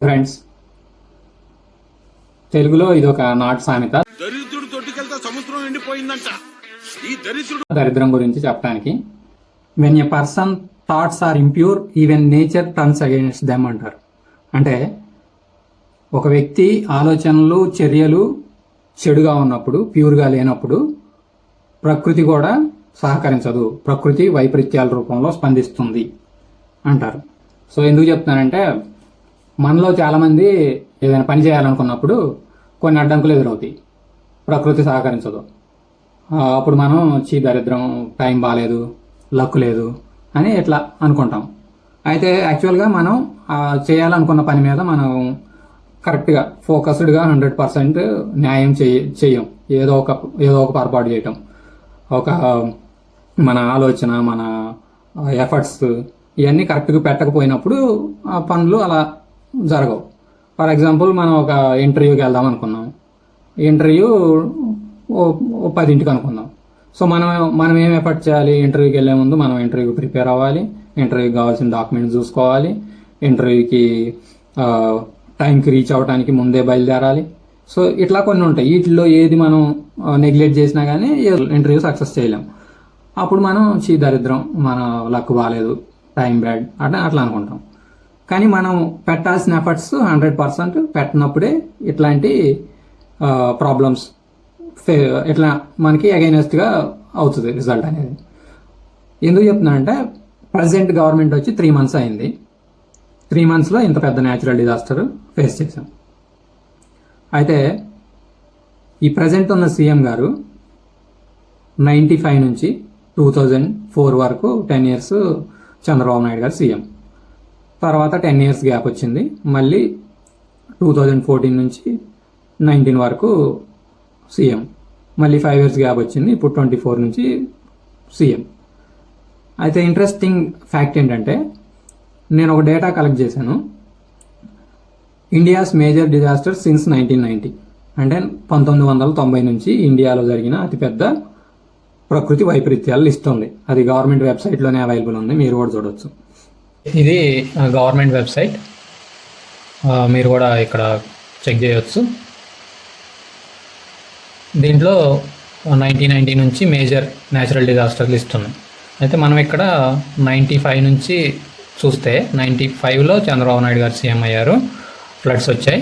Friends, తెలుగులో ఇది ఒక నాటు సామెత. దరిద్రుడు తొట్టికెళ్తే సముద్రం ఎండిపోయిందంట. ఈ దరిద్రుడు దరిద్రం గురించి చెప్పడానికి, when a person thoughts are impure even nature turns against them అంటారు. అంటే ఒక వ్యక్తి ఆలోచనలు చర్యలు చెడుగా ఉన్నప్పుడు, ప్యూర్గా లేనప్పుడు ప్రకృతి కూడా సహకరించదు, ప్రకృతి వైపరీత్యాల రూపంలో స్పందిస్తుంది అంటారు. సో ఎందుకు చెప్తున్నానంటే, మనలో చాలామంది ఏదైనా పని చేయాలనుకున్నప్పుడు కొన్ని అడ్డంకులు ఎదురవుతాయి, ప్రకృతి సహకరించదు. అప్పుడు మనం దరిద్రం, టైం బాగాలేదు, లక్ లేదు అని ఇట్లా అనుకుంటాం. అయితే యాక్చువల్గా మనం చేయాలనుకున్న పని మీద మనం కరెక్ట్గా ఫోకస్డ్గా 100% న్యాయం చెయ్యం. ఏదో ఒక పొరపాటు చేయటం, మన ఆలోచన, మన ఎఫర్ట్స్ ఇవన్నీ కరెక్ట్గా పెట్టకపోయినప్పుడు ఆ పనులు అలా జరగవు. ఫర్ ఎగ్జాంపుల్, మనం ఒక ఇంటర్వ్యూకి వెళ్దాం అనుకున్నాం. ఇంటర్వ్యూ 10ంటికి అనుకుందాం. సో మనం ఏం ఎఫర్ట్ చేయాలి? ఇంటర్వ్యూకి వెళ్ళే ముందు మనం ఇంటర్వ్యూకి ప్రిపేర్ అవ్వాలి, ఇంటర్వ్యూకి కావాల్సిన డాక్యుమెంట్స్ చూసుకోవాలి, ఇంటర్వ్యూకి టైంకి రీచ్ అవ్వడానికి ముందే బయలుదేరాలి. సో ఇట్లా కొన్ని ఉంటాయి. వీటిల్లో ఏది మనం నెగ్లెక్ట్ చేసినా కానీ ఇంటర్వ్యూ సక్సెస్ చేయలేం. అప్పుడు మనం దరిద్రం, మన లక్ బాగాలేదు, టైం బ్యాడ్ అట్లా అనుకుంటాం. కానీ మనం పెట్టాల్సిన ఎఫర్ట్స్ 100% పెట్టినప్పుడే ఇట్లాంటి ప్రాబ్లమ్స్ ఇట్లా మనకి అగైనెస్ట్గా అవుతుంది రిజల్ట్ అనేది. ఎందుకు చెప్తున్నానంటే, ప్రజెంట్ గవర్నమెంట్ వచ్చి 3 months అయింది. 3 monthsలో ఇంత పెద్ద న్యాచురల్ డిజాస్టర్ ఫేస్ చేశాం. అయితే ఈ ప్రజెంట్ ఉన్న సీఎం గారు 95 నుంచి 2004 వరకు 10 years చంద్రబాబు నాయుడు గారు సీఎం. తర్వాత 10 years గ్యాప్ వచ్చింది. మళ్ళీ 2014 నుంచి 19 వరకు సీఎం. మళ్ళీ 5 years గ్యాప్ వచ్చింది. ఇప్పుడు 24 నుంచి సీఎం. అయితే ఇంట్రెస్టింగ్ ఫ్యాక్ట్ ఏంటంటే, నేను ఒక డేటా కలెక్ట్ చేశాను. ఇండియాస్ మేజర్ డిజాస్టర్ సిన్స్ 1990, అంటే 1990 నుంచి ఇండియాలో జరిగిన అతిపెద్ద ప్రకృతి వైపరీత్యాల లిస్ట్ ఉంది. అది గవర్నమెంట్ వెబ్సైట్లోనే అవైలబుల్ ఉంది, మీరు కూడా చూడవచ్చు. ఇది గవర్నమెంట్ వెబ్సైట్, మీరు కూడా ఇక్కడ చెక్ చేయవచ్చు. దీంట్లో 1990 నుంచి మేజర్ న్యాచురల్ డిజాస్టర్ లిస్ట్ ఉంది. అయితే మనం ఇక్కడ 95 నుంచి చూస్తే, 95లో చంద్రబాబు నాయుడు గారు సీఎం అయ్యారు, ఫ్లడ్స్ వచ్చాయి,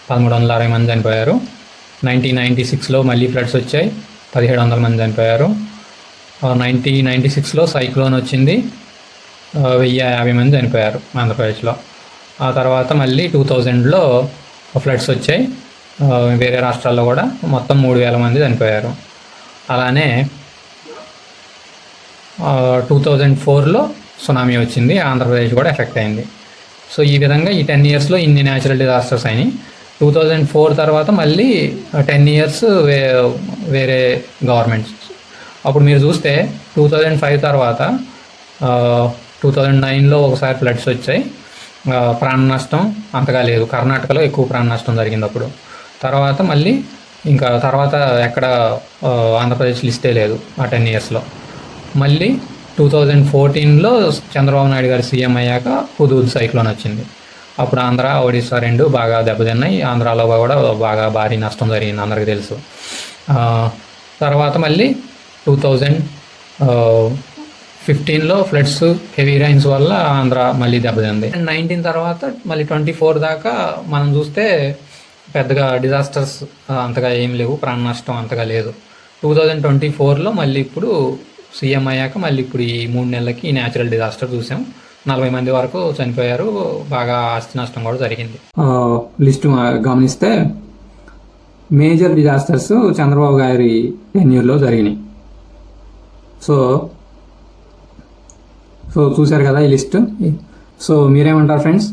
1360 మంది చనిపోయారు. 1996లో మళ్ళీ ఫ్లడ్స్ వచ్చాయి, 1700 మంది చనిపోయారు. 1996లో సైక్లోన్ వచ్చింది, 1050 మంది చనిపోయారు ఆంధ్రప్రదేశ్లో. ఆ తర్వాత మళ్ళీ 2000లో ఫ్లడ్స్ వచ్చాయి, వేరే రాష్ట్రాల్లో కూడా మొత్తం 3000 మంది చనిపోయారు. అలానే 2004లో సునామీ వచ్చింది, ఆంధ్రప్రదేశ్ కూడా ఎఫెక్ట్ అయింది. సో ఈ విధంగా ఈ 10 yearsలో ఇన్ని న్యాచురల్ డిజాస్టర్స్ అయినాయి. 2004 తర్వాత మళ్ళీ 10 years వేరే గవర్నమెంట్స్. అప్పుడు మీరు చూస్తే 2005 తర్వాత 2009లో ఒకసారి ఫ్లడ్స్ వచ్చాయి, ప్రాణ నష్టం అంతగా లేదు. కర్ణాటకలో ఎక్కువ ప్రాణ నష్టం జరిగింది అప్పుడు. తర్వాత మళ్ళీ ఇంకా తర్వాత ఎక్కడ ఆంధ్రప్రదేశ్ లిస్టే లేదు ఆ 10 yearsలో. మళ్ళీ 2014లో చంద్రబాబు నాయుడు గారు సీఎం అయ్యాక హుదూద్ సైక్లోన్ వచ్చింది. అప్పుడు ఆంధ్ర, ఒడిశా రెండు బాగా దెబ్బతిన్నాయి. ఆంధ్రాలో కూడా బాగా భారీ నష్టం జరిగింది, అందరికీ తెలుసు. తర్వాత మళ్ళీ 2015లో ఫ్లడ్స్, హెవీ రైన్స్ వల్ల ఆంధ్ర మళ్ళీ దెబ్బతింది. 19 తర్వాత మళ్ళీ 24 దాకా మనం చూస్తే పెద్దగా డిజాస్టర్స్ అంతగా ఏం లేవు, ప్రాణ నష్టం అంతగా లేదు. 2024లో మళ్ళీ ఇప్పుడు సీఎం అయ్యాక మళ్ళీ ఇప్పుడు ఈ 3 నెలలకి ఈ న్యాచురల్ డిజాస్టర్ చూసాం. 40 మంది వరకు చనిపోయారు, బాగా ఆస్తి నష్టం కూడా జరిగింది. లిస్ట్ గమనిస్తే మేజర్ డిజాస్టర్స్ చంద్రబాబు గారి టెన్యూర్లో జరిగినాయి. సో చూశారు కదా ఈ లిస్ట్. సో మీరేమంటారు ఫ్రెండ్స్?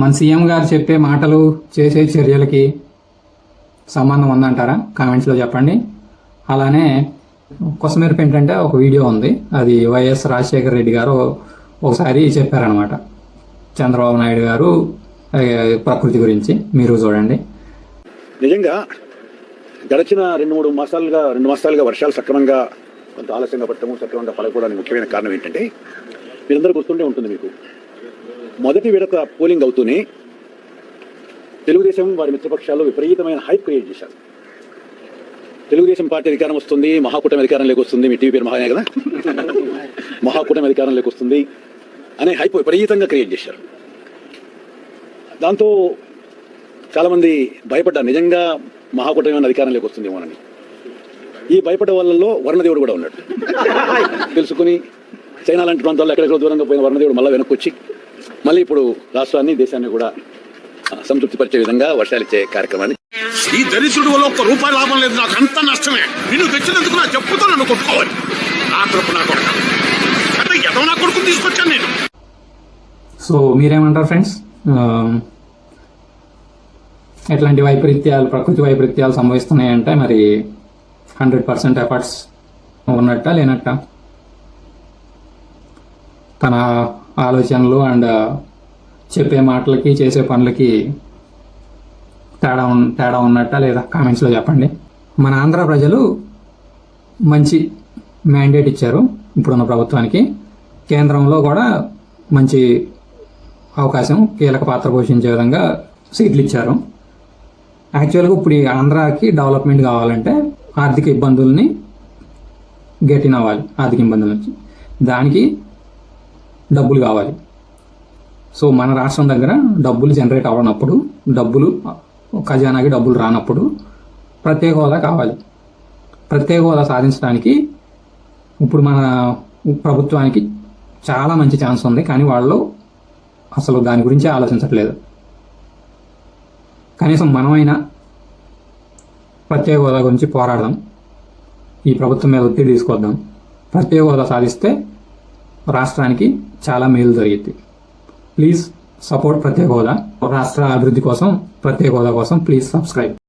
మన సీఎం గారు చెప్పే మాటలు, చేసే చర్యలకి సంబంధం ఉందంటారా? కామెంట్స్లో చెప్పండి. అలానే కొసమెరుపు ఏంటంటే, ఒక వీడియో ఉంది, అది వైఎస్ రాజశేఖర రెడ్డి గారు ఒకసారి చెప్పారనమాట, చంద్రబాబు నాయుడు గారు ప్రకృతి గురించి. మీరు చూడండి. నిజంగా గడిచిన 2 మాసాలుగా వర్షాలు సక్రమంగా, కొంత ఆలస్యంగా పడటము, సక్రమంగా పడకపోవడానికి ముఖ్యమైన కారణం ఏంటంటే, మీరందరూ గుర్తుండే ఉంటుంది మీకు, మొదటి విడత పోలింగ్ అవుతూనే తెలుగుదేశం వారి మిత్రపక్షాల్లో విపరీతమైన హైప్ క్రియేట్ చేశారు. తెలుగుదేశం పార్టీ అధికారం వస్తుంది, మహాకూటమి అధికారంలోకి వస్తుంది, మీ టీవీ పేరు మహానే కదా, మహాకూటమి అధికారంలోకి వస్తుంది అనే హైప్ విపరీతంగా క్రియేట్ చేశారు. దాంతో చాలామంది భయపడ్డారు, నిజంగా మహాకూటమి అధికారంలోకి వస్తుందేమోనని. ఈ భయపడే వాళ్ళలో వర్ణదేవుడు కూడా ఉన్నాడు. తెలుసుకుని చైనా లాంటి ప్రాంతాల్లో ఎక్కడెక్కడ దూరంగా పోయిన వర్ణదేవుడు మళ్ళీ వెనక్కి వచ్చి మళ్ళీ ఇప్పుడు రాష్ట్రాన్ని దేశాన్ని కూడా సంతృప్తిపరిచే విధంగా వర్షాలు ఇచ్చే కార్యక్రమాన్ని. ఈ దరిద్రుడు వల్ల ఒక్క రూపాయి లాభం లేదు, నాకు అంత నష్టమే. నిన్ను తెచ్చినందుకు నా చెప్పుతో నన్ను కొట్టుకోవాలి. నా తరపు నా కొడుకు అంటే ఎదో నా కొడుకుని తీసుకొచ్చాను నేను. సో మీరేమంటారు ఫ్రెండ్స్? ఎట్లాంటి వైపరీత్యాలు, ప్రకృతి వైపరీత్యాలు సంభవిస్తున్నాయంటే మరి 100% ఎఫర్ట్స్ ఉన్నట్ట లేనట్ట? తన ఆలోచనలు అండ్ చెప్పే మాటలకి చేసే పనులకి తేడా ఉన్నట్ట లేదా? కామెంట్స్లో చెప్పండి. మన ఆంధ్ర ప్రజలు మంచి మ్యాండేట్ ఇచ్చారు ఇప్పుడున్న ప్రభుత్వానికి. కేంద్రంలో కూడా మంచి అవకాశం, కీలక పాత్ర పోషించే విధంగా సీట్లు ఇచ్చారు. యాక్చువల్గా ఇప్పుడు ఈ ఆంధ్రాకి డెవలప్మెంట్ కావాలంటే ఆర్థిక ఇబ్బందుల్ని గెటిన్ అవ్వాలి. ఆర్థిక ఇబ్బందుల నుంచి దానికి డబ్బులు కావాలి. సో మన రాష్ట్రం దగ్గర డబ్బులు జనరేట్ అవ్వనప్పుడు, ఖజానాకి డబ్బులు రానప్పుడు ప్రత్యేక హోదా కావాలి. ప్రత్యేక హోదా సాధించడానికి ఇప్పుడు మన ప్రభుత్వానికి చాలా మంచి ఛాన్స్ ఉంది, కానీ వాళ్ళు అసలు దాని గురించి ఆలోచించట్లేదు. కనీసం మనమైనా ప్రత్యేక హోదా గురించి పోరాడదాం, ఈ ప్రభుత్వం మీద ఒత్తిడి తీసుకొద్దాం. ప్రత్యేక హోదా సాధిస్తే రాష్ట్రానికి చాలా మేలు జరిగింది. ప్లీజ్ సపోర్ట్ ప్రత్యేక హోదా. రాష్ట్ర అభివృద్ధి కోసం, ప్రత్యేక హోదా కోసం ప్లీజ్ సబ్స్క్రైబ్.